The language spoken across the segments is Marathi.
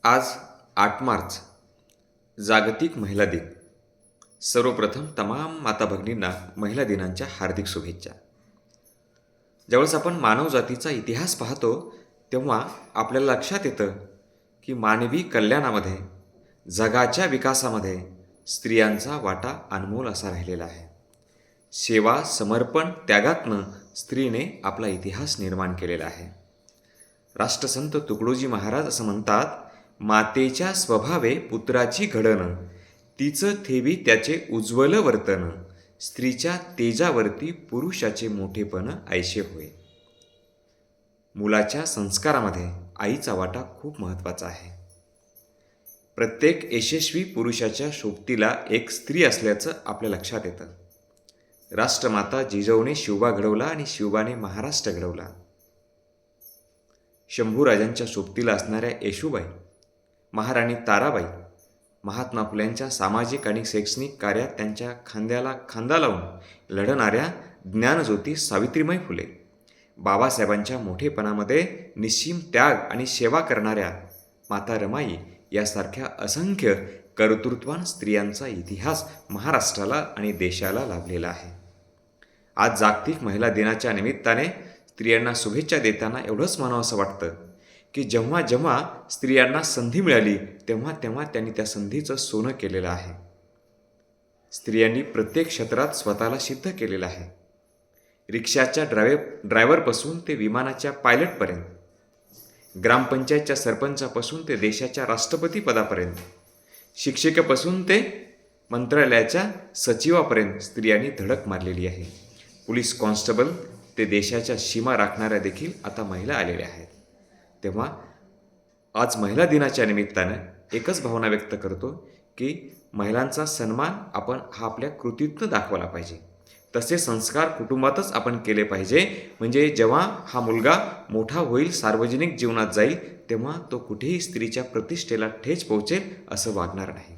आज 8 मार्च जागतिक महिला दिन. सर्वप्रथम तमाम माता भगिनींना महिला दिनाच्या हार्दिक शुभेच्छा. ज्यावेळेस आपण मानवजातीचा इतिहास पाहतो तेव्हा आपल्याला लक्षात येतं की मानवी कल्याणामध्ये, जगाच्या विकासामध्ये स्त्रियांचा वाटा अनमोल असा राहिलेला आहे. सेवा, समर्पण, त्यागातनं स्त्रीने आपला इतिहास निर्माण केलेला आहे. राष्ट्रसंत तुकडोजी महाराज असं म्हणतात, मातेच्या स्वभावे पुत्राची घडण, तिचं ठेवी त्याचे उज्ज्वल वर्तन, स्त्रीच्या तेजावरती पुरुषाचे मोठेपण ऐशे होय. मुलाच्या संस्कारामध्ये आईचा वाटा खूप महत्त्वाचा आहे. प्रत्येक यशस्वी पुरुषाच्या सोबतीला एक स्त्री असल्याचं आपल्या लक्षात येतं. राष्ट्रमाता जिजाऊने शिवबा घडवला आणि शिवबाने महाराष्ट्र घडवला. शंभूराजांच्या सोबतीला असणाऱ्या येशूबाई, महाराणी ताराबाई, महात्मा फुल्यांच्या सामाजिक आणि शैक्षणिक कार्यात त्यांच्या खांद्याला खांदा लावून लढणाऱ्या ज्ञानज्योती सावित्रीबाई फुले, बाबासाहेबांच्या मोठेपणामध्ये निस्सीम त्याग आणि सेवा करणाऱ्या माता रमाई यासारख्या असंख्य कर्तृत्वान स्त्रियांचा इतिहास महाराष्ट्राला आणि देशाला लाभलेला आहे. आज जागतिक महिला दिनाच्या निमित्ताने स्त्रियांना शुभेच्छा देताना एवढंच म्हणावं असं वाटतं की जेव्हा जेव्हा स्त्रियांना संधी मिळाली तेव्हा तेव्हा त्यांनी त्या संधीचं सोनं केलेलं आहे. स्त्रियांनी प्रत्येक क्षेत्रात स्वतःला सिद्ध केलेलं आहे. रिक्षाच्या ड्रायव्हरपासून ते विमानाच्या पायलटपर्यंत, ग्रामपंचायतच्या सरपंचापासून ते देशाच्या राष्ट्रपतीपदापर्यंत, शिक्षिकेपासून ते मंत्रालयाच्या सचिवापर्यंत स्त्रियांनी धडक मारलेली आहे. पोलीस कॉन्स्टेबल ते देशाच्या सीमा राखणाऱ्या देखील आता महिला आलेल्या आहेत. तेव्हा आज महिला दिनाच्या निमित्तानं एकच भावना व्यक्त करतो की महिलांचा सन्मान आपण हा आपल्या कृतीतनं दाखवला पाहिजे. तसे संस्कार कुटुंबातच आपण केले पाहिजे. म्हणजे जेव्हा हा मुलगा मोठा होईल, सार्वजनिक जीवनात जाईल, तेव्हा तो कुठेही स्त्रीच्या प्रतिष्ठेला ठेच पोहोचेल असं वागणार नाही.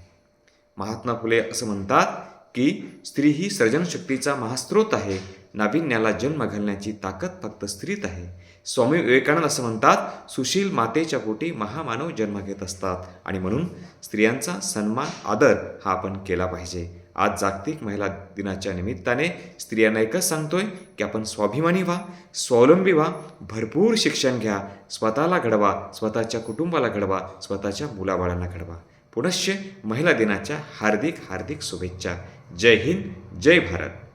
महात्मा फुले असं म्हणतात की स्त्री ही सर्जनशक्तीचा महास्त्रोत आहे. नाविन्याला जन्म घालण्याची ताकद फक्त स्त्रीत आहे. स्वामी विवेकानंद असं म्हणतात, सुशील मातेच्या पोटी महामानव जन्म घेत असतात आणि म्हणून स्त्रियांचा सन्मान, आदर हा आपण केला पाहिजे. आज जागतिक महिला दिनाच्या निमित्ताने स्त्रियांना एकच सांगतोय की आपण स्वाभिमानी व्हा, स्वावलंबी व्हा, भरपूर शिक्षण घ्या, स्वतःला घडवा, स्वतःच्या कुटुंबाला घडवा, स्वतःच्या मुलाबाळांना घडवा. पुनश्च महिला दिनाच्या हार्दिक हार्दिक शुभेच्छा. जय हिंद, जय भारत.